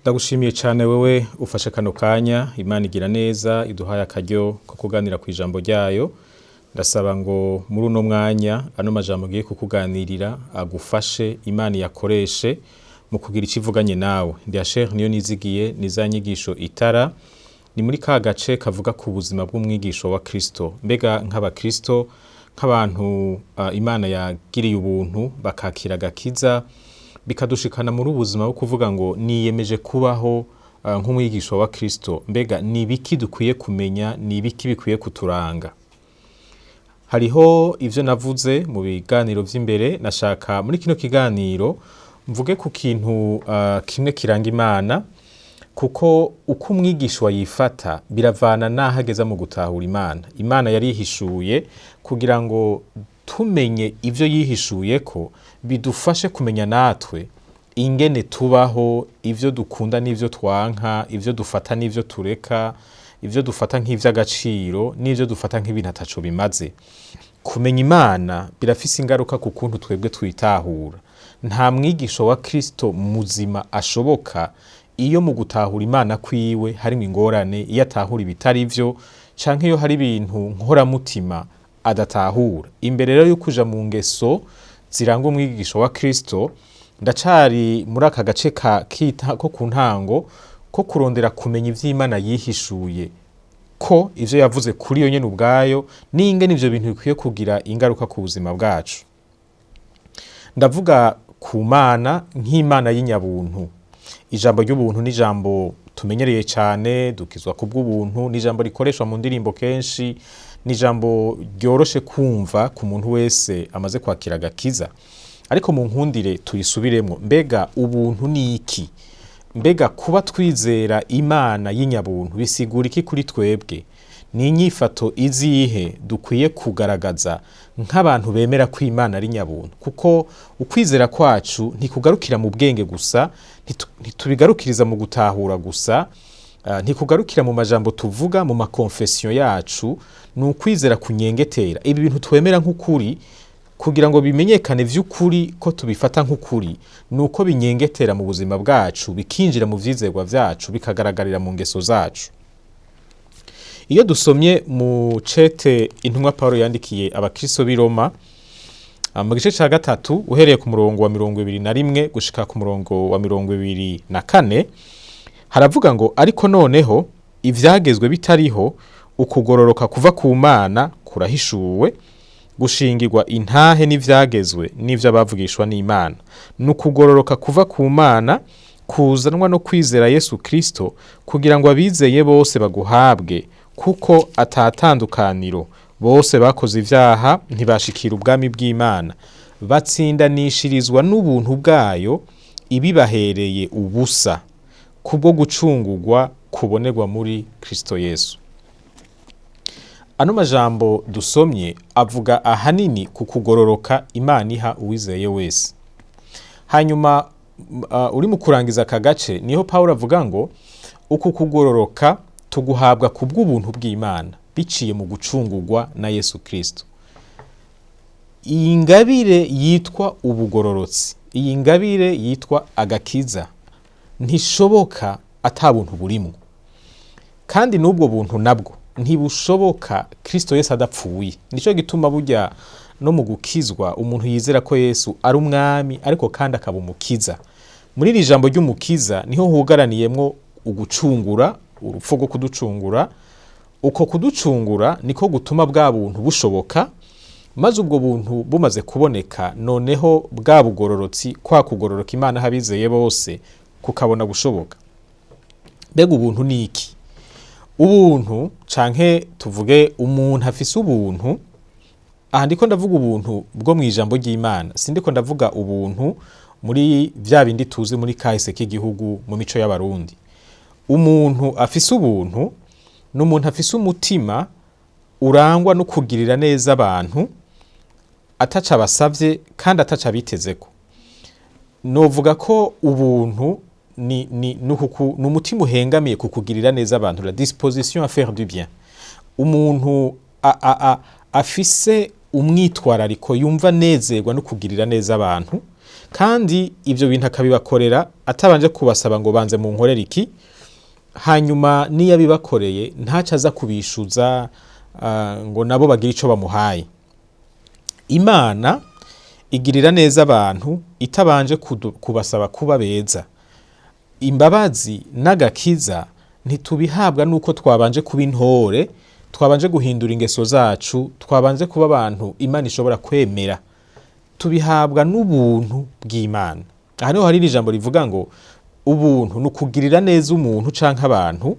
Ndagushimiye cyane wewe ufashe kano kanya. Imana igira neza iduhaye akaryo ko kuganira ku ijambo ryayo. Ndasaba ngo muri uno mwanya ano majambo ngiye kukuganirira agufashe, Imana yakoreshe mu kugira icivuganye nawe. Ndi Sheikh niyo nizigiye nizanyigisho itara. Ni muri ka gace kavuga ku buzima bw'umwigisho wa Kristo. Mbega nk'abakristo, nk'abantu Imana yagiriye ubuntu bakakira gakiza, bikadushikana muri ubuzima bwo kuvuga ngo niyemeje kubaho nk'umwigisho wa Kristo. Mbega ni biki dukwiye kumenya, ni biki bikwiye kuturanga? Hariho ivyo navuze mu biganiro vy'imbere. Nashaka muri kino kiganiro mvuge ku kintu kimwe kiranga Imana, kuko uko umwigisho yifata biravana nahageza mu gutahura Imana. Imana yarihishuye kugira ngo tumenye ivyo yihishuye ko bidufashe kumenya natwe ingene tubaho, ivyo dukunda n'ivyo twanka, ivyo dufata n'ivyo tureka, ivyo dufata nk'ivy'agaciro n'ivyo dufata nk'ibintu ataco bimaze. Kumenya Imana birafise ingaruka ku kuntu twebwe twitahura. Nta mwigisho wa Kristo muzima ashoboka iyo mu gutahura Imana kwiwe harimo ingorane, iyo atahura ibitari vyo canke iyo hari ibintu nkoramutima adatahura. Imbere rero yo kuja mu ngeso ziranga umwigisho wa Kristo, ndacari muri aka gace ko ku ntango ko kurondera kumenya ivy'Imana yihishuye, ko ivyo yavuze kuri yo nyene ubwayo n'ingene ivyo bintu bikwiye kugira ingaruka ku buzima bwacu. Ndavuga ku Mana nk'Imana y'inyabuntu. Ijambo ry'ubuntu ni ijambo tumenyereye cyane, dukizwa ku bw'ubuntu, ni ijambo rikoreshwa mu ndirimbo kenshi, ni ijambo ryoroshe kumva ku muntu wese amaze kwakira gakiza. Ariko mu nkundire tuyisubiremo. Mbega ubuntu ni iki? Mbega kuba twizera Imana y'inyabuntu bisigura iki kuri twebwe? Ni inyifato izihe dukwiye kugaragaza nk'abantu bemera ko Imana ari nyabuntu? Kuko ukwizera kwacu ntikugarukira mu bwenge gusa, ntitubigarukiriza mu gutahura gusa, ntikugarukira mu majambo tuvuga mu makonfession yacu. Ni ukwizera kunyengetera ibi bintu twemera nk'ukuri, kugira ngo bimenyekane vy'ukuri ko tubifata nk'ukuri. Nuko binyengetera mu buzima bwacu, bikinjira mu vyizerwa vyacu, bikagaragarira mu ngeso zacu. Iyo dusomye mu cete intumwa Paulo yandikiye abakristo b'i Roma, mu gice ca gatatu uhereye ku murongo wa 21 gushika ku murongo wa 24, haravuga ngo ariko noneho ivyagezwe bitariho, ukugororoka kuva ku Mana kurahishuwe, gushingirwa intahe n'ivyagezwe n'ivyo abavugishwa n'Imana. Nukugororoka kuva ku Mana kuzanwa no kwizera Yesu Kristo, kugira ngo abizeye bose baguhabwe, kuko atatandukaniro. Bose bakoze ivyaha ntibashikira ubwami bw'Imana, batsindanishirizwa n'ubuntu bwayo ibibahereye ubusa, kubwo gucungurwa kubonerwa muri Kristo Yesu. Ano majambo dusomye avuga ahanini ku kugororoka Imana iha uwizeye wese. Hanyuma uri mu kurangiza aka gace niho Paulo avuga ngo uku kugororoka tuguhabwa ku bw'ubuntu bw'Imana biciye mu gucungurwa na Yesu Kristo. Iyi ngabire yitwa ubugororotsi, iyi ngabire yitwa agakiza, ntishoboka atabuntu burimo. Kandi n'ubwo buntu nabwo ntibushoboka Kristo Yesu adapfuye. Nico gituma burya no mu gukizwa umuntu yizera ko Yesu ari umwami, ariko kandi akaba umukiza. Muri iri jambo ry'umukiza niho hugaraniyemwo ugucungura, urupfu rwo kuducungura. Uko kuducungura niko gutuma bwa buntu bushoboka, maze ubwo buntu bumaze kuboneka, noneho bwa bugororotsi, kwa kugororoka Imana habizeye bose kukabona gushoboka. Mbega ubuntu ni iki? Ubuntu canke tuvuge umuntu afise ubuntu. Aha ndiko ndavuga ubuntu bwo mu ijambo ry'Imana, sindiko ndavuga ubuntu muri vya bindi tuzi muri kahise k'igihugu mu mico y'abarundi. Umuntu afise ubuntu n'umuntu afise umutima urangwa no kugirira neza abantu, ataca basavye kandi ataca bitezeko. Novuga ko ubuntu ni umutima uhengamiye kukugirira neza abantu, la disposition à faire du bien. Umuntu afise umwitwarariko yumva nezerwa no kugirira neza abantu, kandi ivyo bintu akabibakorera atabanje kubasaba ngo banze mu nkorera iki, hanyuma niyo abibakoreye ntaca aza kubishuza ngo nabo bagire ico bamuhaye. Imana igirira neza abantu itabanje kubasaba kuba beza. Imbabazi n'agakiza ntitubihabwa nuko twabanje kuba intore, twabanje guhindura ingeso zacu, twabanje kuba abantu Imana ishobora kwemera. Tubihabwa n'ubuntu bw'Imana. Aha niho hari ijambo rivuga ngo ubuntu nukugirira neza umuntu canke abantu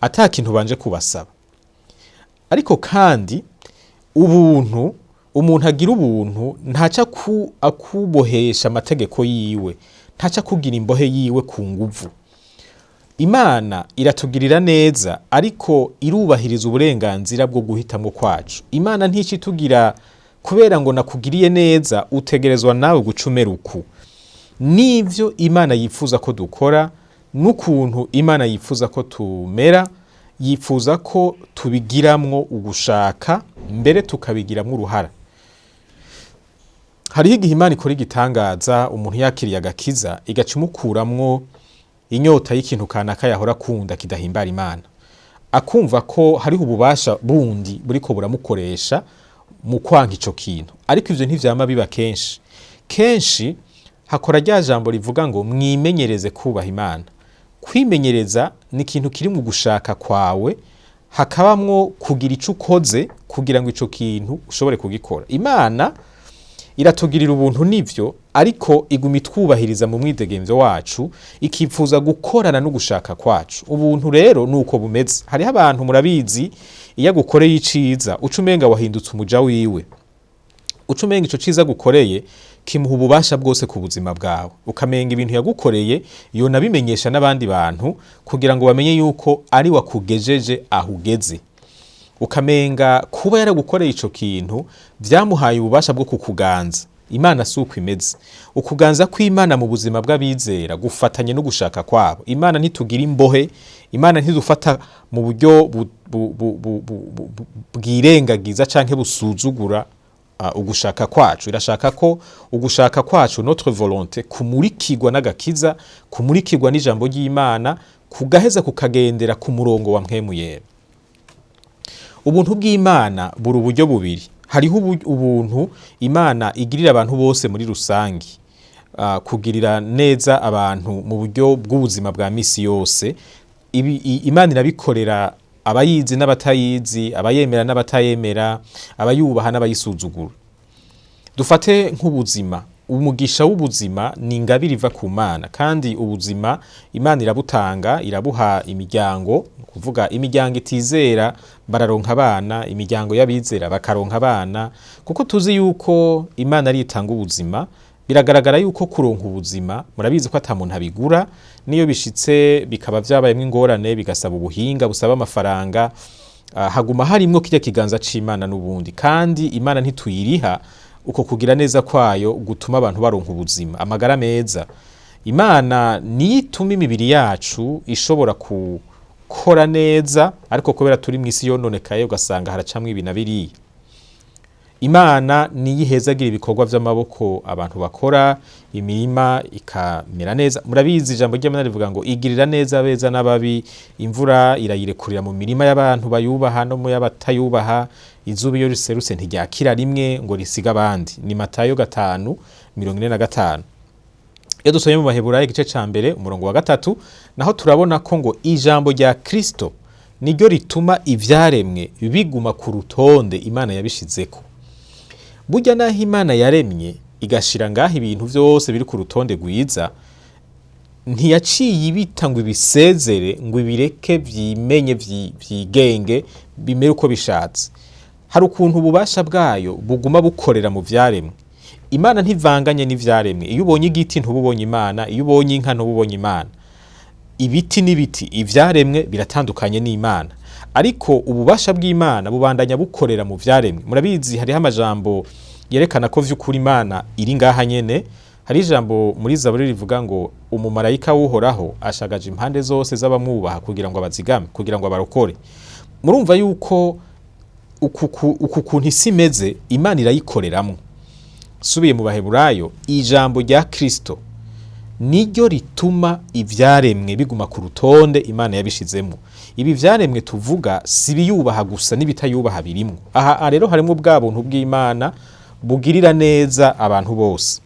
ata kintu banje kubasaba. Ariko kandi ubuntu, umuntu agira ubuntu ntaca akubohesha amategeko yiwe, ntaca kugira imbohe yiwe ku nguvu. Imana iratugirira neza ariko irubahiriza uburenganzira bwo guhitamwo kwacu. Imana nticitugira kubera ngo nakugiriye neza utegerezwa nawe gucumera uku. Nivyo Imana yifuza ko dukora, n'ukuntu Imana yifuza ko tumera, yifuza ko tubigiramwo ugushaka, mbere tukabigiramwo uruhara. Hariho igihe Imana ikora igitangaza, umuntu yakiriye agakiza igaca imukuramwo inyota y'ikintu kanaka yahora akunda kidahimbara Imana, akumva ko hariho ububasha bundi buriko buramukoresha mu kwanka ico kintu. Ariko ivyo ntivyama biba kenshi. Kenshi hakora rya jambo rivuga ngo mwimenyereze kubaha Imana. Kwimenyereza ni ikintu kiri mu gushaka kwawe, hakabamwo kugira ico ukoze kugira ngo ico kintu ushobore kugikora. Imana iratugirira ubuntu nivyo, ariko iguma itwubahiriza mu mwidegemvyo wacu, ikipfuza gukorana no gushaka kwacu. Ubuntu rero nuko bumeze. Hariho abantu murabizi, iyo agukoreye iciza uca umenga wahindutse umuja wiwe, uca umenga ico ciza gukoreye kimuha ububasha bwose ku buzima bwawe, ukamenga ibintu yagukoreye yonabimenyesha n'abandi bantu kugira ngo bamenye yuko ari wakugejeje aho ugeze. Ukamenga kuba yaragukoreye ico kintu vyamuhaye ububasha bwo kukuganza. Imana suko imeze. Ukuganza kw'Imana mu buzima bw'abizera gufatanye no gushaka kwabo. Imana ntitugira imbohe, Imana ntidufata mu buryo bwirengagiza canke busuzugura ugushaka kwacu. Irashaka ko ugushaka kwacu, notre volonté, kumurikirwa n'agakiza, kumurikirwa n'ijambo ry'Imana, kugaheza kukagendera ku murongo wa mpwemu yera. Ubuntu bw'Imana buri uburyo bubiri. Hariho ubuntu Imana igirira abantu bose muri rusangi, kugirira neza abantu mu buryo bw'ubuzima bwa misi yose. Imana irabikorera abayizi n'abatayizi, abayemera n'abatayemera, abayubaha n'abayisuzugura. Dufate nk'ubuzima. Umugisha w'ubuzima ni ingabire iva ku Mana, kandi ubuzima Imana irabutanga, irabuha imiryango, kuvuga imiryango itizera bararonka abana, imiryango y'abizera bakaronka abana, kuko tuzi yuko Imana ari itanga ubuzima. Biragaragara yuko kuronka ubuzima, murabizi ko ata muntu abigura, niyo bishitse bikaba vyabayemwo ingorane bigasaba ubuhinga busaba amafaranga, haguma harimwo kirya kiganza c'Imana n'ubundi, kandi Imana ntituyiriha uko kugira neza kwayo gutuma abantu baronka ubuzima, amagara meza. Imana nituma imibiri yacu ishobora gukora neza, ariko kubera turi mw'isi yononekaye ugasanga haracamwe ibi na biriya. Imana niyihezagira ibikorwa vy'amaboko abantu bakora, imirima ikamera neza. Murabizi ijambo ry'Imana rivuga ngo igirira neza abeza n'ababi, imvura irayirekurira mu mirima y'abantu bayubaha no mu y'abatayubaha, izuba iyo riserutse ntiryakira rimwe ngo risiga abandi. Ni Matayo 5:45. Iyo dusomye mu Baheburayo igice ca mbere umurongo wa 3, naho turabona ko ngo ijambo rya Kristo niryo rituma ivyaremwe biguma ku rutonde Imana yabishizeko. Burya naho Imana yaremye igashira ngaho ibintu vyose biri ku rutonde rwiza, ntiyaciye ibita ngo ibisezere ngo ibireke vyimenye vyigenge bimere uko bishatse. Hari ukuntu ububasha bwayo buguma bukorera mu vyaremwe. Imana ntivanganye n'ivyaremwe. Iyo ubonye igiti ntububonye Imana, iyo ubonye inka ntububonye Imana. Ibiti n'ibiti ivyaremwe biratandukanye n'Imana, ariko ububasha bw'Imana bubandanya bukorera mu vyaremwe. Murabizi hariho amajambo yerekana ko vy'ukuri Imana iri ngaha nyene. Hari ijambo muri Zaburi rivuga ngo umumarayika w'Uhoraho ashagaje impande zose z'abamwubaha kugira ngo abazigame, kugira ngo abarokore. Murumva yuko uku kuntu isi imeze Imana irayikoreramwo. subiye mu baheburayo, ijambo rya Kristo niryo rituma ivyaremwe biguma ku rutonde Imana yabishizemo. Ibi vyaremwe tuvuga si biyubaha gusa n'ibitayubaha birimwo. Aha rero harimo bwa buntu bw'Imana bugirira neza abantu bose.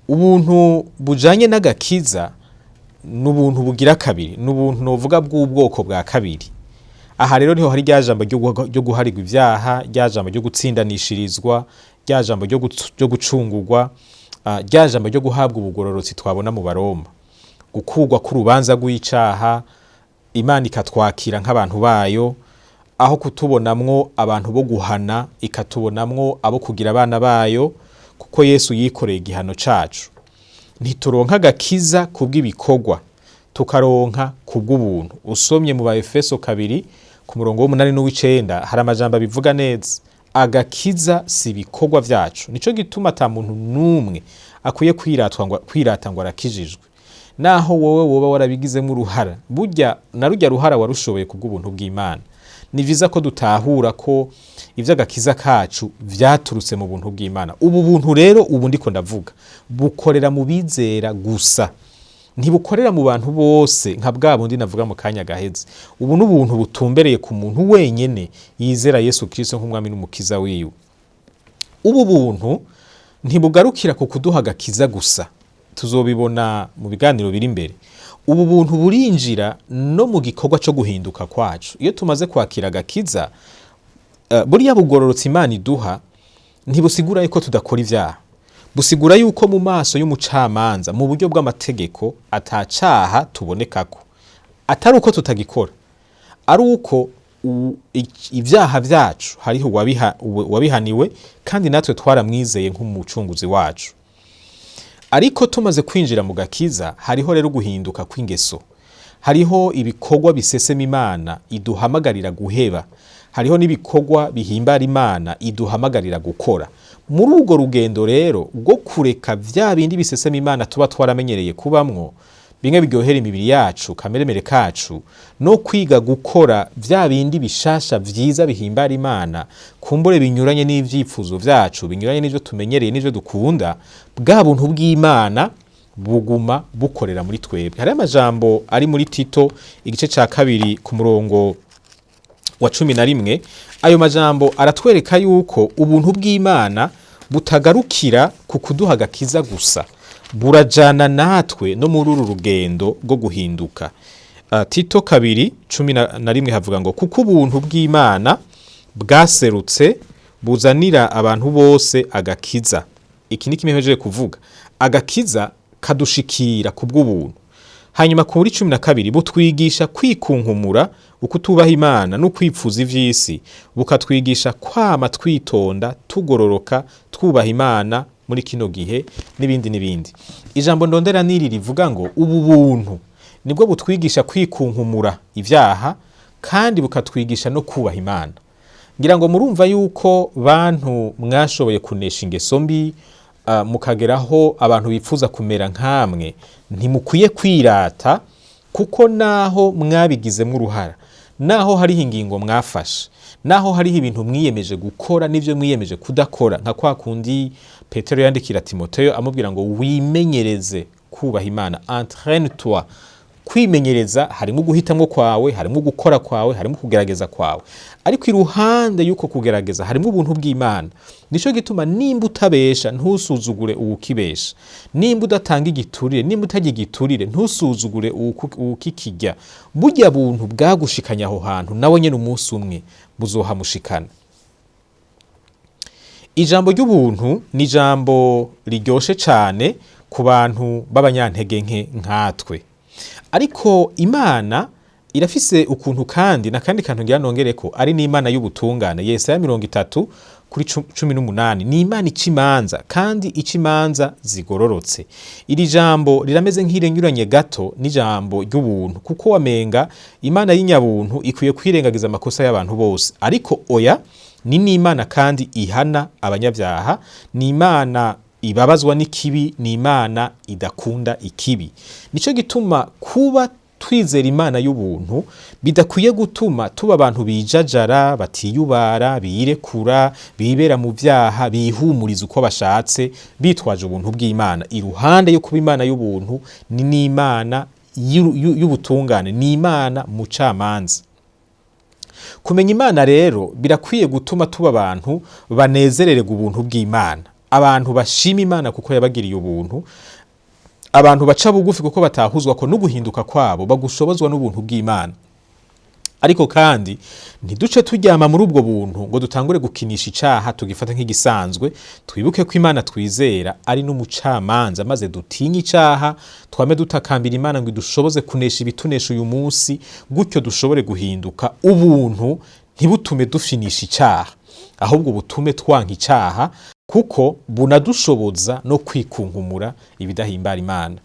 Ubuntu bujanye n'agakiza n'ubuntu bugira kabiri, n'ubuntu novuga bw'ubwoko bwa kabiri. Aha rero niho hari rya jambo ryo guharigwa ivyaha, rya jambo ryo gutsindanishirizwa, rya jambo ryo gucungurwa, rya jambo ryo guhabwa ubugororotsi twabona mu Baroma, gukurwa k'urubanza rw'icaha, Imana ikatwakira nk'abantu bayo, aho kutubonamwo abantu bo guhana ikatubonamwo abo kugira abana bayo, kuko Yesu yikoreye igihano cacu. Ntituronka agakiza kubw'ibikorwa, tukaronka kubw'ubuntu. Usomye mu Efeso 2 ku murongo w'8 n'uw'9 hari amajambo bivuga neza. Agakiza si ibikorwa vyacu. Nico gituma ata muntu numwe akwiye kwirata ngo arakijijwe. Naho wowe woba warabigizemo uruhara, burya na rujya ruhara warushoboye kubw'ubuntu bw'Imana. Ni vyiza ko dutahura ko ivy'agakiza kacu vyaturutse mu buntu bw'Imana. Ubu buntu rero ubu ndiko ndavuga bukorera mu bizera gusa, ntibukorera mu bantu bose nka bwa bundi navuga mu kanya gaheze. Ubu n'ubuntu butumbereye ku muntu wenyene yizera Yesu Kristo nk'umwami n'umukiza wiwe. Ubu buntu ntibugarukira ku kuduha agakiza gusa, tuzobibona mu biganiro biri imbere. Ubu buntu burinjira no mu gikorwa cyo guhinduka kwacu. Iyo tumaze kwakira agakiza, buriya bugororotsi Imana iduha ntibusigura yuko tudakora ivyaha. Busigura yuko mu maso y'umucamanza mu buryo bw'amategeko atacaha tubonekako. Atari uko tutagikora, ari uko ivyaha vyacu hariho wabihaniwe kandi natwe twaramwizeye nk'umucunguzi wacu. Ariko tumaze kwinjira mu gakiza, hariho rero guhinduka kw'ingeso. Hariho ibikorwa bisesema Imana iduhamagarira guheba. Hariho n'ibikorwa bihimbara Imana iduhamagarira gukora. Muri urwo rugendo rero rwo kureka vya bindi bisesema Imana tuba twaramenyereye kubamwo, bimwe biryohera imibiri yacu, kamere kacu, no kwiga gukora vya bindi bishasha vyiza bihimbara Imana, kumbure binyuranye n'ivyifuzo vyacu, binyuranye n'ivyo tumenyereye n'ivyo dukunda, bwa buntu bw'Imana buguma bukorera muri twebwe. Hari amajambo ari muri Tito igice ca 2 ku murongo wa 11. Ayo majambo aratwereka yuko ubuntu bw'Imana butagarukira ku kuduha agakiza gusa, burajana natwe no muri uru rugendo rwo guhinduka. Tito 2:11 havuga ngo kuko ubuntu bw'Imana bwaserutse buzanira abantu bose agakiza. Iki ni kimwe kuvuga agakiza kadushikira kubw'ubuntu. Hanyuma kuri 12 butwigisha kwikunkumura ukutubaha Imana no kwipfuza ivy'isi, bukatwigisha kwama twitonda tugororoka twubaha Imana muri kino gihe n'ibindi. Ijambo ndondera niri rivuga ngo ubu buntu nibwo butwigisha kwikunkumura ivyaha kandi bukatwigisha no kubaha Imana. Ngira ngo murumva yuko bantu mwashoboye kunesha ingeso mbi, mukageraho abantu bipfuza kumera nkamwe, ntimukwiye kwirata, kuko naho mwabigizemo uruhara, naho hariho ingingo mwafashe, naho hariho ibintu mwiyemeje gukora n'ivyo mwiyemeje kudakora, nka kwa kundi Petero yandikira Timoteyo amubwira ngo wimenyereze kubaha Imana, entraîne-toi. Kwimenyereza harimo guhitamwo kwawe, harimo gukora kwawe, harimo kugerageza kwawe. Ariko iruhande yuko kugerageza harimo ubuntu bw'Imana. Nico gituma nimba utabesha ntusuzugure uwukibesha, nimba udatanga igiturire, nimba utagira igiturire ntusuzugure uwukikijya. Burya buntu bwagushikanya aho hantu nawe nyene umunsi umwe buzohamushikana. Ijambo ry'ubuntu ni ijambo riryoshe cyane ku bantu b'abanyantege nke nkatwe. Ariko Imana irafise ukuntu kandi nakandi kantu ngira nongereko, ari n'Imana y'ubutungane. Yesaya 30:18 ni Imana icimanza kandi icimanza zigororotse. Iri jambo rirameze nk'irenyuranye gato n'ijambo ry'ubuntu, kuko wamenga Imana y'inyabuntu ikwiye kwirengagiza amakosa y'abantu bose. Ariko oya, ni n'Imana kandi ihana abanyabyaha, ni Imana ibabazwa n'ikibi, ni Imana idakunda ikibi. Nico gituma kuba twizera Imana y'ubuntu bidakwiye gutuma tuba abantu bijajara, batiyubara, biyirekura, bibera mu vyaha, bihumuriza uko bashatse, bitwaje ubuntu bw'Imana. Iruhande yo kuba Imana y'ubuntu, ni n'Imana y'ubutungane, ni Imana mucamanza. Kumenya Imana rero birakwiye gutuma tuba abantu banezerererwa ubuntu bw'Imana, abantu bashima Imana kuko yabagiriye ubuntu, abantu baca bugufi kuko batahuzwa ko no guhinduka kwabo bagushobozwa n'ubuntu bw'Imana. Ariko kandi ntiduce turyama muri ubwo buntu ngo dutangure gukinisha icaha tugifata nk'igisanzwe. Twibuke ko Imana twizera ari n'umucamanza, maze dutinye icaha, twame dutakambira Imana ngo idushoboze kunesha ibitunesha uyu munsi, gutyo dushobore guhinduka. Ubuntu ntibutume dufinisha icaha, ahubwo butume twanka icaha, kuko bunadushoboza no kwikunkumura ibidahimbara Imana.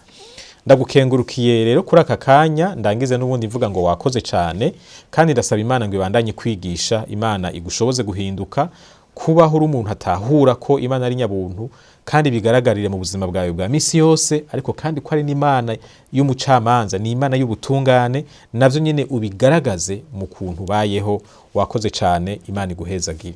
Ndagukengurukiye rero kuri aka kanya, ndangize n'ubundi mvuga ngo wakoze cyane, kandi ndasaba Imana ngo ibandanye kwigisha, Imana igushoboze guhinduka, kubaho uri umuntu atahura ko Imana ari nyabuntu, kandi bigaragarire mu buzima bwawe bwa misi yose, ariko kandi ko ari n'Imana y'umucamanza, ni Imana y'ubutungane, navyo nyene ubigaragaze mu kuntu bayeho. Wakoze cyane, Imana iguhezagire.